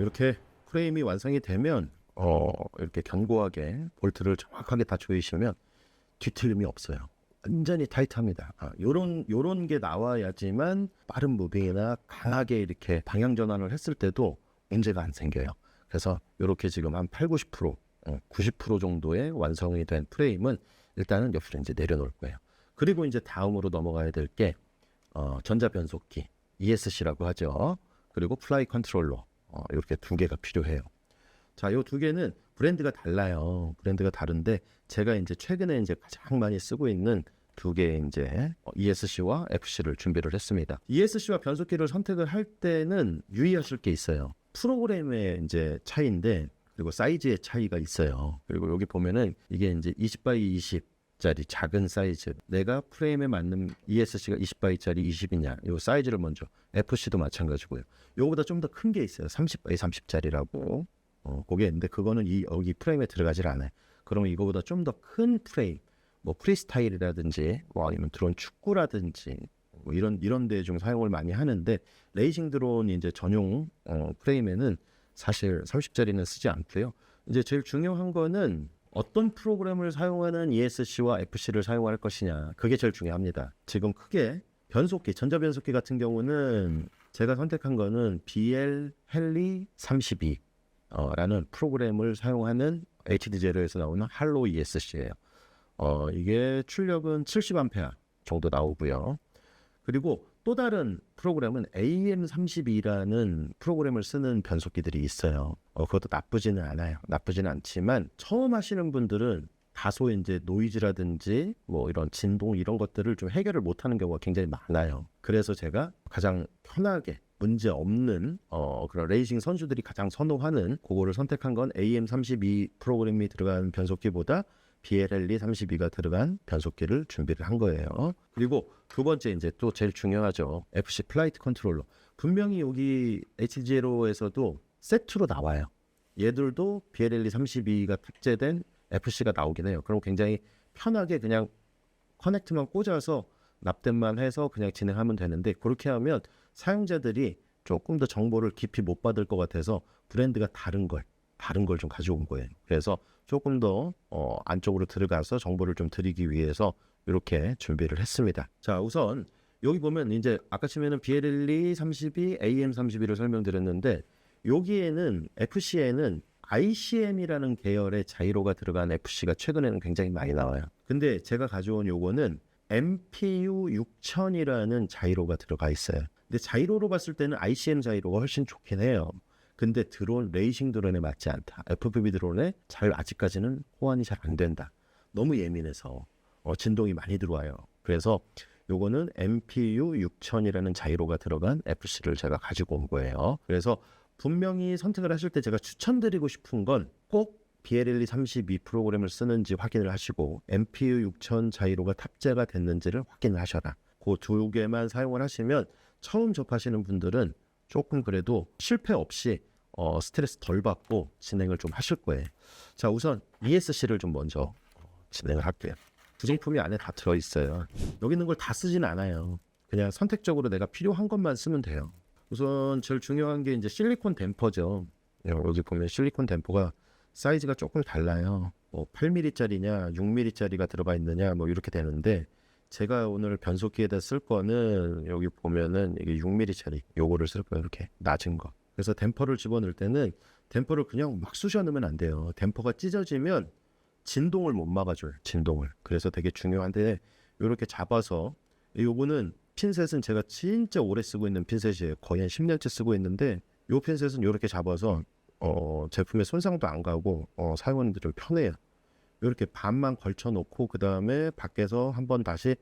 이렇게 프레임이 완성이 되면 이렇게 견고하게 볼트를 정확하게 다 조이시면 뒤틀림이 없어요. 완전히 타이트합니다. 요런 게 나와야지만 빠른 무빙이나 강하게 이렇게 방향 전환을 했을 때도 문제가 안 생겨요. 그래서 이렇게 지금 한 8, 90%, 90% 정도의 완성이 된 프레임은 일단은 옆으로 이제 내려놓을 거예요. 그리고 이제 다음으로 넘어가야 될 게 전자 변속기, ESC라고 하죠. 그리고 플라이 컨트롤러, 이렇게 두 개가 필요해요. 자, 요 두 개는 브랜드가 달라요. 브랜드가 다른데 제가 이제 최근에 이제 가장 많이 쓰고 있는 두 개의 이제 ESC와 FC를 준비를 했습니다. ESC와 변속기를 선택을 할 때는 유의하실 게 있어요. 프로그램의 이제 차이인데, 그리고 사이즈의 차이가 있어요. 그리고 여기 보면은 이게 이제 20x20 짜리 작은 사이즈, 내가 프레임에 맞는 ESC가 20by짜리 20이냐, 요 사이즈를 먼저. FC도 마찬가지고요. 요거보다 좀 더 큰 게 있어요. 30by30짜리라고. 그게 있는데 그거는 여기 프레임에 들어가질 않아요. 그러면 이거보다 좀 더 큰 프레임, 뭐 프리스타일이라든지 뭐 아니면 드론 축구라든지 뭐 이런 데 좀 사용을 많이 하는데, 레이싱 드론 이제 전용 프레임에는 사실 30짜리는 쓰지 않고요. 이제 제일 중요한 거는 어떤 프로그램을 사용하는 ESC와 FC를 사용할 것이냐, 그게 제일 중요합니다. 지금 크게 변속기, 전자 변속기 같은 경우는 제가 선택한 거는 BL 헨리 32 라는 프로그램을 사용하는 HD제로에서 나오는 할로 ESC예요. 이게 출력은 70A 정도 나오고요. 그리고 또 다른 프로그램은 AM32라는 프로그램을 쓰는 변속기들이 있어요. 그것도 나쁘지는 않아요. 나쁘지는 않지만 처음 하시는 분들은 다소 이제 노이즈라든지 뭐 이런 진동 이런 것들을 좀 해결을 못하는 경우가 굉장히 많아요. 그래서 제가 가장 편하게 문제 없는 그런 레이싱 선수들이 가장 선호하는 그거를 선택한 건 AM32 프로그램이 들어간 변속기보다 BLLE 32가 들어간 변속기를 준비를 한 거예요. 그리고 두 번째 이제 또 제일 중요하죠. FC 플라이트 컨트롤러. 분명히 여기 H0에서도 세트로 나와요. 얘들도 BLLE 32가 탑재된 FC가 나오긴 해요. 그럼 굉장히 편하게 그냥 커넥트만 꽂아서 납땜만 해서 그냥 진행하면 되는데, 그렇게 하면 사용자들이 조금 더 정보를 깊이 못 받을 것 같아서 브랜드가 다른 걸 좀 가져온 거예요. 그래서 조금 더 안쪽으로 들어가서 정보를 좀 드리기 위해서 이렇게 준비를 했습니다. 자, 우선 여기 보면 이제 아까 치면은 BLE 32, AM 32를 설명드렸는데, 여기에는 FC에는 ICM이라는 계열의 자이로가 들어간 FC가 최근에는 굉장히 많이 나와요. 근데 제가 가져온 요거는 MPU 6000이라는 자이로가 들어가 있어요. 근데 자이로로 봤을 때는 ICM 자이로가 훨씬 좋긴 해요. 근데 레이싱 드론에 맞지 않다. FPV 드론에 아직까지는 호환이 잘 안 된다. 너무 예민해서 진동이 많이 들어와요. 그래서 요거는 MPU 6000이라는 자이로가 들어간 FC를 제가 가지고 온 거예요. 그래서 분명히 선택을 하실 때 제가 추천드리고 싶은 건 꼭 BLE 32 프로그램을 쓰는지 확인을 하시고 MPU 6000 자이로가 탑재가 됐는지를 확인을 하셔라. 그 두 개만 사용을 하시면 처음 접하시는 분들은 조금 그래도 실패 없이 스트레스 덜 받고 진행을 좀 하실 거예요. 자, 우선 ESC를 좀 먼저 진행을 할게요. 구성품이 안에 다 들어있어요. 여기 있는 걸 다 쓰진 않아요. 그냥 선택적으로 내가 필요한 것만 쓰면 돼요. 우선 제일 중요한 게 이제 실리콘 댐퍼죠. 여기 보면 실리콘 댐퍼가 사이즈가 조금 달라요. 뭐 8mm짜리냐 6mm짜리가 들어가 있느냐 뭐 이렇게 되는데, 제가 오늘 변속기에다 쓸 거는 여기 보면은 이게 6mm짜리 요거를 쓸 거예요. 이렇게 낮은 거. 그래서 댐퍼를 집어넣을 때는 댐퍼를 그냥 막 쑤셔 넣으면 안 돼요. 댐퍼가 찢어지면 진동을 못 막아줘요. 진동을. 그래서 되게 중요한데, 이렇게 잡아서, 요거는 핀셋은 제가 진짜 오래 쓰고 있는 핀셋이에요. 거의 한 10년째 쓰고 있는데, 요 핀셋은 이렇게 잡아서 제품에 손상도 안 가고 사용하는 데 좀 편해요. 이렇게 반만 걸쳐 놓고 그 다음에 밖에서 한번 다시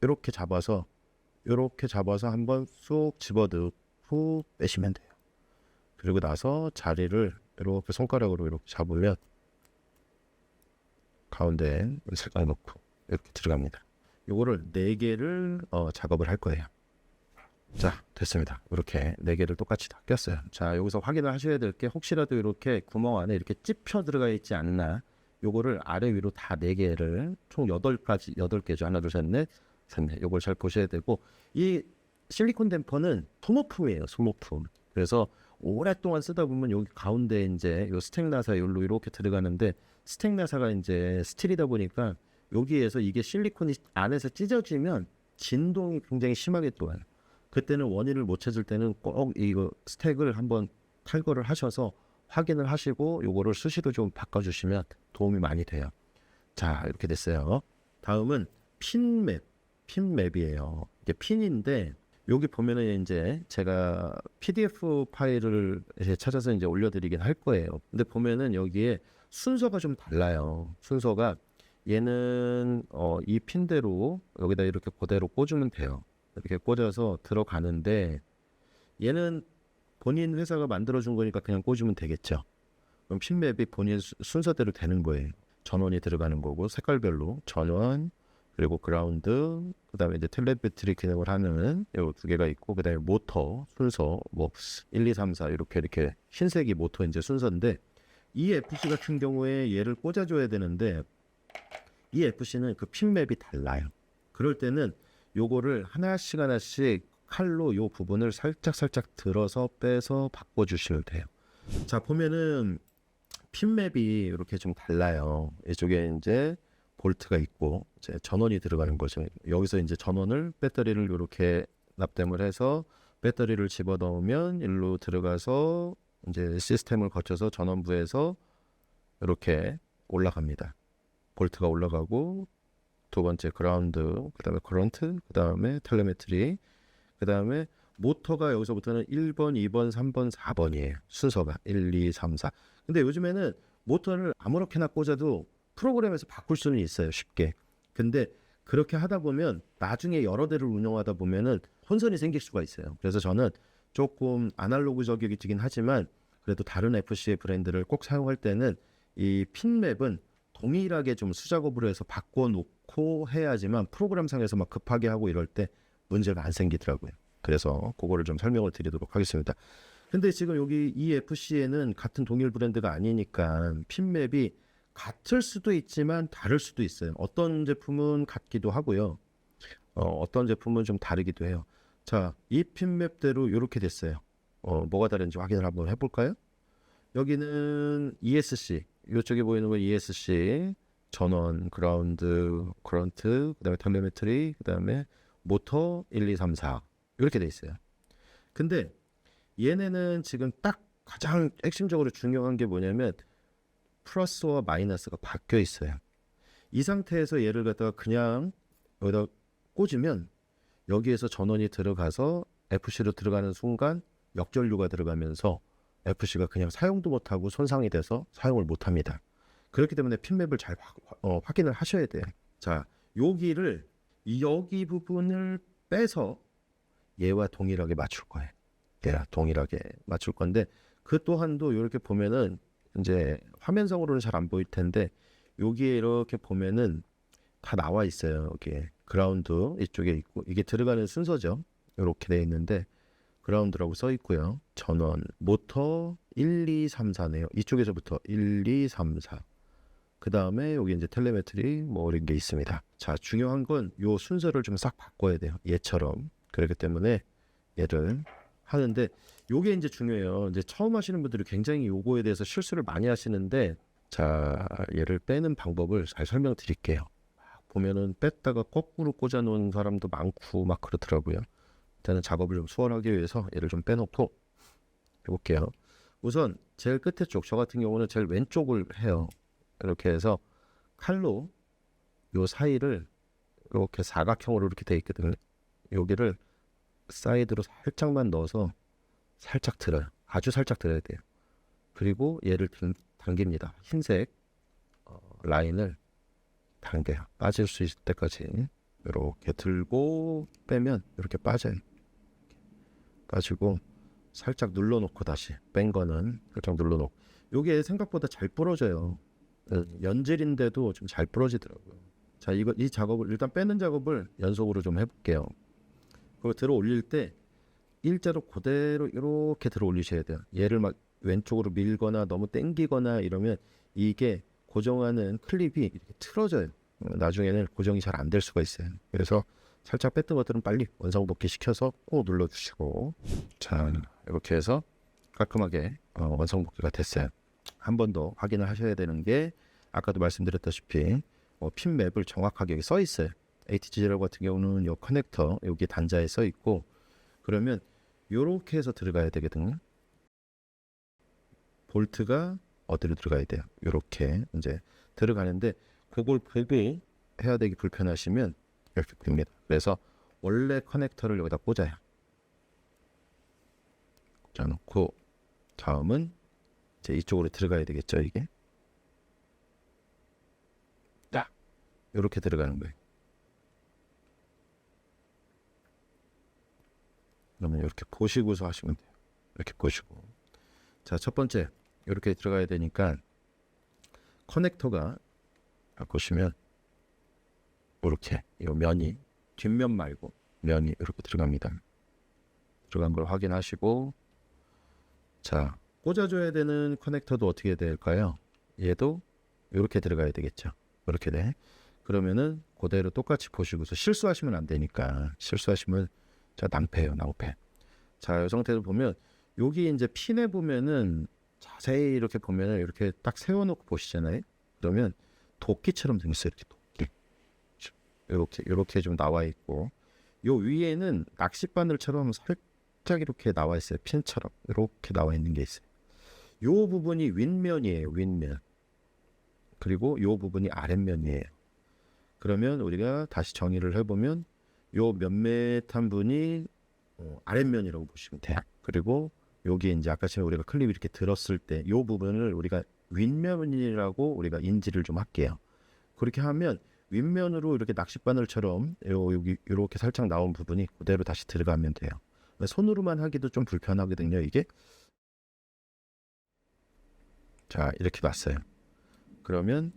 이렇게 잡아서 한번 쑥 집어넣고 빼시면 돼요. 그리고 나서 자리를 이렇게 손가락으로 이렇게 잡으면 가운데에 색깔 넣고 이렇게 들어갑니다. 요거를 4개를 작업을 할 거예요. 자, 됐습니다. 이렇게 4개를 똑같이 다 꼈어요. 자, 여기서 확인을 하셔야 될 게, 혹시라도 이렇게 구멍 안에 이렇게 찝혀 들어가 있지 않나, 요거를 아래 위로 다 4개를 총 8개죠. 하나, 둘, 셋, 넷. 요걸 잘 보셔야 되고, 이 실리콘 댐퍼는 소모품이에요. 소모품. 그래서 오랫동안 쓰다 보면 여기 가운데 이제 요 스택 나사 여기로 이렇게 들어가는데 스택 나사가 이제 스틸이다 보니까 여기에서 이게 실리콘이 안에서 찢어지면 진동이 굉장히 심하게 또한 그때는 원인을 못 찾을 때는 꼭 이거 스택을 한번 탈거를 하셔서 확인을 하시고 요거를 수시로 좀 바꿔주시면 도움이 많이 돼요. 자, 이렇게 됐어요. 다음은 핀맵이에요. 이게 핀인데 여기 보면은 이제 제가 PDF 파일을 이제 찾아서 이제 올려드리긴 할 거예요. 근데 보면은 여기에 순서가 좀 달라요. 순서가 얘는 이 핀대로 여기다 이렇게 그대로 꽂으면 돼요. 이렇게 꽂아서 들어가는데 얘는 본인 회사가 만들어준 거니까 그냥 꽂으면 되겠죠. 그럼 핀맵이 본인 순서대로 되는 거예요. 전원이 들어가는 거고 색깔별로 전원 그리고 그라운드 그다음에 이제 텔레메트리 기능을 하는 요 두 개가 있고 그다음에 모터 순서 뭐 1, 2, 3, 4 이렇게 흰색이 모터 이제 순서인데 이 FC 같은 경우에 얘를 꽂아줘야 되는데 이 FC는 그 핀맵이 달라요. 그럴 때는 요거를 하나씩 칼로 요 부분을 살짝 들어서 빼서 바꿔주시면 돼요. 자 보면은 핀맵이 이렇게 좀 달라요. 이쪽에 이제 볼트가 있고 이제 전원이 들어가는 거죠. 여기서 이제 전원을 배터리를 이렇게 납땜을 해서 배터리를 집어 넣으면 일로 들어가서 이제 시스템을 거쳐서 전원부에서 이렇게 올라갑니다. 볼트가 올라가고 두 번째 그라운드, 그다음에 커런트, 그다음에 텔레메트리, 그다음에 모터가 여기서부터는 1번, 2번, 3번, 4번이에요. 순서가 1, 2, 3, 4. 근데 요즘에는 모터를 아무렇게나 꽂아도 프로그램에서 바꿀 수는 있어요. 쉽게. 근데 그렇게 하다 보면 나중에 여러 대를 운영하다 보면은 혼선이 생길 수가 있어요. 그래서 저는 조금 아날로그적이긴 하지만 그래도 다른 FC의 브랜드를 꼭 사용할 때는 이 핀맵은 동일하게 좀 수작업으로 해서 바꿔놓고 해야지만 프로그램상에서 막 급하게 하고 이럴 때 문제가 안 생기더라고요. 그래서 그거를 좀 설명을 드리도록 하겠습니다. 근데 지금 여기 이 FC에는 같은 동일 브랜드가 아니니까 핀맵이 같을 수도 있지만 다를 수도 있어요. 어떤 제품은 같기도 하고요. 어떤 제품은 좀 다르기도 해요. 자, 이 핀맵대로 이렇게 됐어요. 뭐가 다른지 확인을 한번 해볼까요? 여기는 ESC, 이쪽에 보이는 건 ESC, 전원, 그라운드, 커런트, 그다음에 텔레메트리, 그다음에 모터 1, 2, 3, 4 이렇게 돼 있어요. 근데 얘네는 지금 딱 가장 핵심적으로 중요한 게 뭐냐면 플러스와 마이너스가 바뀌어 있어요. 이 상태에서 얘를 갖다가 그냥 여기다 꽂으면 여기에서 전원이 들어가서 FC로 들어가는 순간 역전류가 들어가면서 FC가 그냥 사용도 못하고 손상이 돼서 사용을 못합니다. 그렇기 때문에 핀맵을 잘 확인을 하셔야 돼요. 자, 여기 부분을 빼서 얘와 동일하게 맞출 거예요. 얘랑 동일하게 맞출 건데 그 또한도 이렇게 보면은 이제 화면상으로는 잘 안 보일 텐데 여기에 이렇게 보면은 다 나와 있어요. 여기 그라운드 이쪽에 있고 이게 들어가는 순서죠. 이렇게 돼 있는데 그라운드라고 써 있고요. 전원, 모터 1, 2, 3, 4네요. 이쪽에서부터 1, 2, 3, 4. 그 다음에 여기 이제 텔레메트리 뭐 이런 게 있습니다. 자, 중요한 건 요 순서를 좀 싹 바꿔야 돼요. 얘처럼. 그렇기 때문에 얘를 하는데 요게 이제 중요해요. 이제 처음 하시는 분들이 굉장히 요거에 대해서 실수를 많이 하시는데 자, 얘를 빼는 방법을 잘 설명드릴게요. 보면은 뺐다가 거꾸로 꽂아 놓은 사람도 많고 막 그렇더라고요. 일단은 작업을 좀 수월하기 위해서 얘를 좀 빼놓고 해볼게요. 우선 제일 끝에 쪽, 저 같은 경우는 제일 왼쪽을 해요. 이렇게 해서 칼로 요 사이를 이렇게 사각형으로 이렇게 돼 있거든요. 여기를 사이드로 살짝만 넣어서 살짝 들어요. 아주 살짝 들어야 돼요. 그리고 얘를 당깁니다. 흰색 라인을 당겨요. 빠질 수 있을 때까지 이렇게 들고 빼면 이렇게 빠져요. 빠지고 살짝 눌러놓고 다시 뺀 거는 살짝 눌러놓고 이게 생각보다 잘 부러져요. 연질인데도 좀 잘 부러지더라고요. 자, 이 작업을 일단 빼는 작업을 연속으로 좀 해볼게요. 그거 들어 올릴 때 일자로 그대로 이렇게 들어 올리셔야 돼요. 얘를 막 왼쪽으로 밀거나 너무 당기거나 이러면 이게 고정하는 클립이 이렇게 틀어져요. 나중에는 고정이 잘 안 될 수가 있어요. 그래서 살짝 뺐던 것들은 빨리 원상복귀 시켜서 꼭 눌러주시고 자, 이렇게 해서 깔끔하게 원상복귀가 됐어요. 한 번 더 확인을 하셔야 되는 게 아까도 말씀드렸다시피 핀 맵을 정확하게 여기 써 있어요. ATG0 같은 경우는 요 커넥터 여기 단자에 써 있고, 그러면 요렇게 해서 들어가야 되거든요. 볼트가 어디로 들어가야 돼요? 요렇게 이제 들어가는데 그걸 보고 해야 되기 불편하시면 이렇게 됩니다. 그래서 원래 커넥터를 여기다 꽂아요. 꽂아놓고 다음은 이제 이쪽으로 들어가야 되겠죠. 이게 딱 이렇게 들어가는 거예요. 그러면 이렇게 보시고서 하시면 돼요. 이렇게 보시고, 자, 첫 번째 이렇게 들어가야 되니까 커넥터가 보시면 이렇게 이 면이 뒷면 말고 면이 이렇게 들어갑니다. 들어간 걸 확인하시고, 자, 꽂아줘야 되는 커넥터도 어떻게 될까요? 얘도 이렇게 들어가야 되겠죠. 이렇게 돼. 그러면은 그대로 똑같이 보시고서 실수하시면 안 되니까, 실수하시면 자 낭패예요, 낭패. 자, 이 상태로 보면 여기 이제 핀에 보면은 자세히 이렇게 보면은 이렇게 딱 세워놓고 보시잖아요. 그러면 도끼처럼 생겼어요. 이렇게 좀 나와 있고, 요 위에는 낚싯바늘처럼 살짝 이렇게 나와 있어요. 핀처럼 이렇게 나와 있는 게 있어요. 요 부분이 윗면이에요. 윗면. 그리고 요 부분이 아랫면이에요. 그러면 우리가 다시 정의를 해보면 요 몇몇한 분이 아랫면이라고 보시면 돼요. 그리고 여기 이제 아까처럼 우리가 클립 이렇게 들었을 때 요 부분을 우리가 윗면이라고 우리가 인지를 좀 할게요. 그렇게 하면 윗면으로 이렇게 낚싯바늘처럼 여기 이렇게 살짝 나온 부분이 그대로 다시 들어가면 돼요. 손으로만 하기도 좀 불편하거든요, 이게. 자, 이렇게 놨어요. 그러면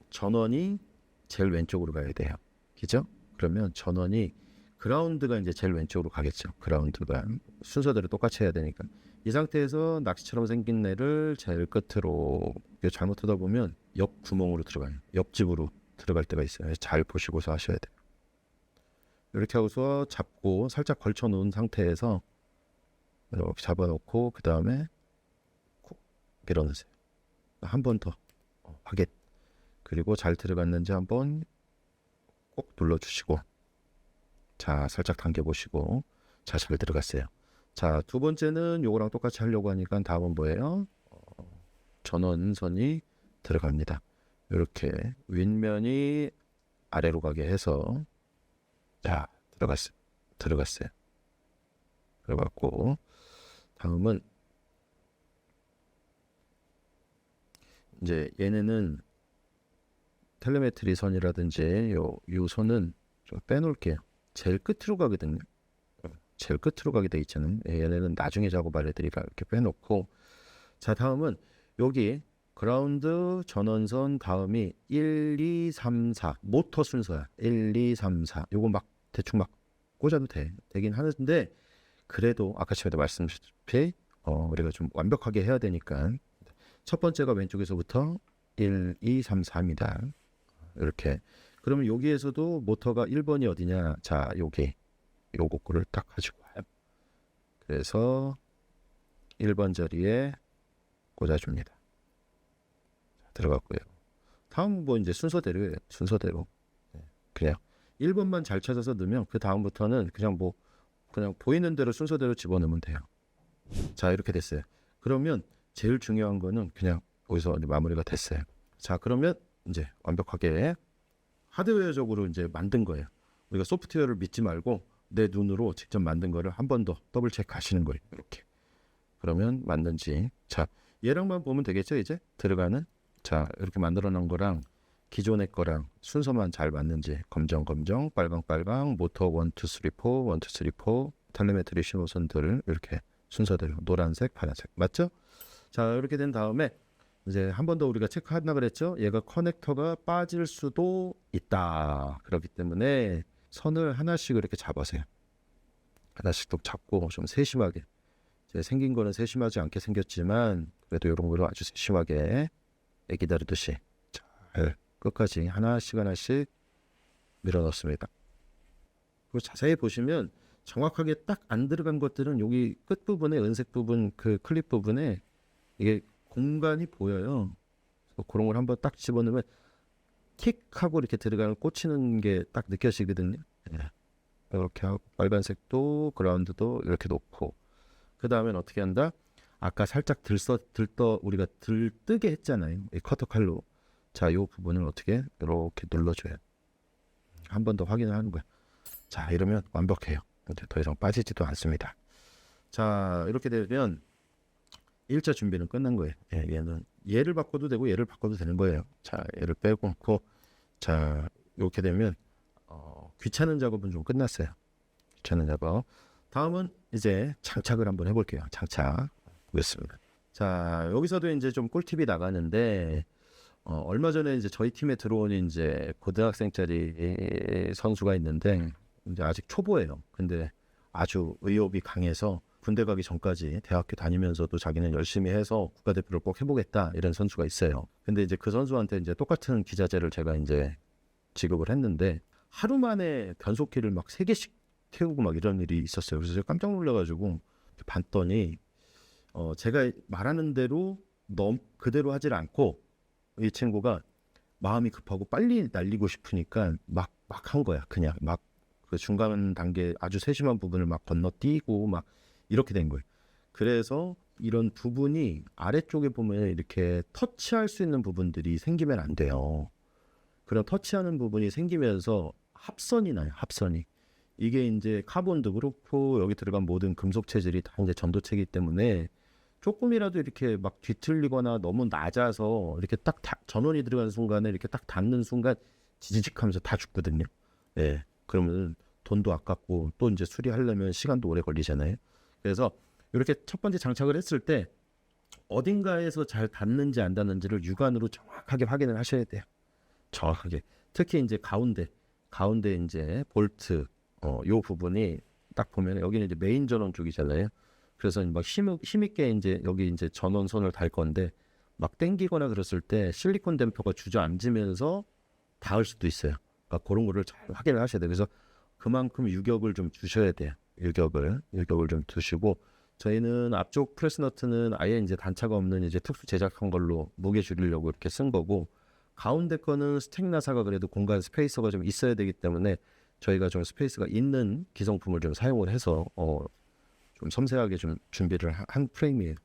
전원이 제일 왼쪽으로 가야 돼요. 그죠? 그러면 전원이 그라운드가 이제 제일 왼쪽으로 가겠죠. 그라운드가 순서대로 똑같이 해야 되니까. 이 상태에서 낚시처럼 생긴 애를 제일 끝으로, 잘못하다 보면 옆 구멍으로 들어가요. 옆집으로 들어갈 때가 있어요. 잘 보시고서 하셔야 돼요. 이렇게 하고서 잡고 살짝 걸쳐 놓은 상태에서 이렇게 잡아놓고 그 다음에 콕 밀어넣으세요. 한 번 더 확인. 그리고 잘 들어갔는지 한번 꼭 눌러주시고, 자, 살짝 당겨보시고, 자, 잘 들어갔어요. 자, 두 번째는 요거랑 똑같이 하려고 하니까 다음은 뭐예요? 전원선이 들어갑니다. 이렇게 윗면이 아래로 가게 해서, 자, 들어갔어요. 들어갔고, 다음은 이제 얘네는 텔레메트리 선이라든지 요 선은 좀 빼놓을게요. 제일 끝으로 가거든요. 제일 끝으로 가게 돼 있잖아요. 얘네는 나중에 작업할 애들이라 이렇게 빼놓고, 자, 다음은 여기 그라운드 전원선 다음이 1, 2, 3, 4 모터 순서야. 1, 2, 3, 4 요거 막 대충 막 꽂아도 되긴 하는데, 그래도 아까 전에도 말씀드렸다시피 우리가 좀 완벽하게 해야 되니까 첫 번째가 왼쪽에서부터 1, 2, 3, 4입니다. 이렇게. 그러면 여기에서도 모터가 1번이 어디냐? 자, 요거 거를 딱 가지고 와요. 그래서 1번 자리에 꽂아줍니다. 들어갔고요. 다음 뭐 이제 순서대로예요. 순서대로. 그냥 1번만 잘 찾아서 넣으면 그 다음부터는 그냥 보이는 대로 순서대로 집어넣으면 돼요. 자, 이렇게 됐어요. 그러면 제일 중요한 거는 그냥 여기서 마무리가 됐어요. 자, 그러면 이제 완벽하게 하드웨어적으로 이제 만든 거예요. 우리가 소프트웨어를 믿지 말고 내 눈으로 직접 만든 거를 한 번 더 더블 체크 하시는 거예요. 이렇게. 그러면 맞는지. 자, 얘랑만 보면 되겠죠, 이제? 들어가는. 자, 이렇게 만들어 놓은 거랑 기존의 거랑 순서만 잘 맞는지 검정, 빨강, 모터 1, 2, 3, 4, 1, 2, 3, 4, 텔레메트리 신호선들 이렇게 순서대로 노란색, 파란색. 맞죠? 자, 이렇게 된 다음에 이제 한 번 더 우리가 체크한다 그랬죠? 얘가 커넥터가 빠질 수도 있다. 그렇기 때문에 선을 하나씩 이렇게 잡으세요. 하나씩 또 잡고 좀 세심하게. 생긴 거는 세심하지 않게 생겼지만 그래도 이런 거를 아주 세심하게 애기 다루듯이 잘 끝까지 하나씩 밀어 넣습니다. 그리고 자세히 보시면 정확하게 딱 안 들어간 것들은 여기 끝 부분에 은색 부분 그 클립 부분에 이게 공간이 보여요. 그래서 그런 걸 한번 딱 집어넣으면 킥 하고 이렇게 들어가는 꽂히는 게 딱 느껴지거든요. 예. 이렇게 하고 빨간색도 그라운드도 이렇게 놓고 그 다음엔 어떻게 한다? 아까 살짝 들떠 우리가 들뜨게 했잖아요. 이 커터 칼로. 자, 이 부분을 어떻게 이렇게 눌러줘요. 한 번 더 확인을 하는 거야. 자, 이러면 완벽해요. 이제 더 이상 빠지지도 않습니다. 자, 이렇게 되면 1차 준비는 끝난 거예요. 예, 얘를 바꿔도 되고 얘를 바꿔도 되는 거예요. 자, 얘를 빼고 놓고 자, 이렇게 되면 귀찮은 작업은 좀 끝났어요. 귀찮은 작업. 다음은 이제 장착을 한번 해볼게요. 장착 보겠습니다. 자, 여기서도 이제 좀 꿀팁이 나가는데 얼마 전에 이제 저희 팀에 들어온 이제 고등학생짜리 선수가 있는데 이제 아직 초보예요. 근데 아주 의욕이 강해서 군대 가기 전까지 대학교 다니면서도 자기는 열심히 해서 국가대표를 꼭 해보겠다 이런 선수가 있어요. 근데 이제 그 선수한테 이제 똑같은 기자재를 제가 이제 지급을 했는데 하루 만에 변속기를 막 3개씩 태우고 막 이런 일이 있었어요. 그래서 제가 깜짝 놀라가지고 봤더니 제가 말하는 대로 그대로 하질 않고 이 친구가 마음이 급하고 빨리 날리고 싶으니까 막 한 거야. 그냥 막 그 중간 단계 아주 세심한 부분을 막 건너뛰고 막 이렇게 된 거예요. 그래서 이런 부분이 아래쪽에 보면 이렇게 터치할 수 있는 부분들이 생기면 안 돼요. 그런 터치하는 부분이 생기면서 합선이 나요. 합선이. 이게 이제 카본도 그렇고 여기 들어간 모든 금속 체질이 다 이제 전도체이기 때문에 조금이라도 이렇게 막 뒤틀리거나 너무 낮아서 이렇게 딱 전원이 들어가는 순간에 이렇게 딱 닿는 순간 지지직하면서 다 죽거든요. 예. 그러면 돈도 아깝고 또 이제 수리하려면 시간도 오래 걸리잖아요. 그래서 이렇게 첫 번째 장착을 했을 때 어딘가에서 잘 닿는지 안 닿는지를 육안으로 정확하게 확인을 하셔야 돼요. 정확하게. 특히 이제 가운데 이제 볼트 요 부분이 딱 보면 여기는 이제 메인 전원 쪽이잖아요. 그래서 막 힘있게 이제 여기 이제 전원선을 달 건데 막 당기거나 그랬을 때 실리콘 댐퍼가 주저앉으면서 닿을 수도 있어요. 그러니까 그런 거를 잘 확인을 하셔야 돼요. 그래서 그만큼 유격을 좀 주셔야 돼요. 유격을 좀 두시고 저희는 앞쪽 프레스 너트는 아예 이제 단차가 없는 이제 특수 제작한 걸로 무게 줄이려고 이렇게 쓴 거고 가운데 거는 스택 나사가 그래도 공간 스페이서가 좀 있어야 되기 때문에 저희가 좀 스페이스가 있는 기성품을 좀 사용을 해서 좀 섬세하게 좀 준비를 한 프레임이에요.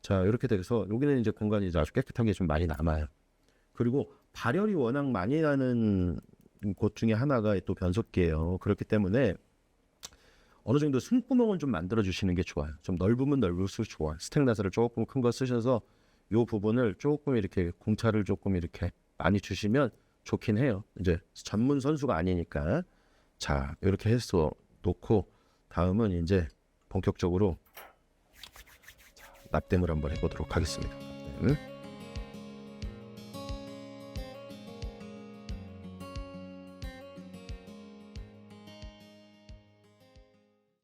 자, 이렇게 돼서 여기는 이제 공간이 이제 아주 깨끗하게 좀 많이 남아요. 그리고 발열이 워낙 많이 나는 곳 중에 하나가 또 변속기예요. 그렇기 때문에 어느 정도 숨구멍을 좀 만들어 주시는 게 좋아요. 좀 넓으면 넓을수록 좋아요. 스택 나사를 조금 큰 거 쓰셔서 이 부분을 조금 이렇게 공차를 조금 이렇게 많이 주시면 좋긴 해요. 이제 전문 선수가 아니니까. 자, 이렇게 해서 놓고 다음은 이제 본격적으로 납땜을 한번 해보도록 하겠습니다. 납땜을.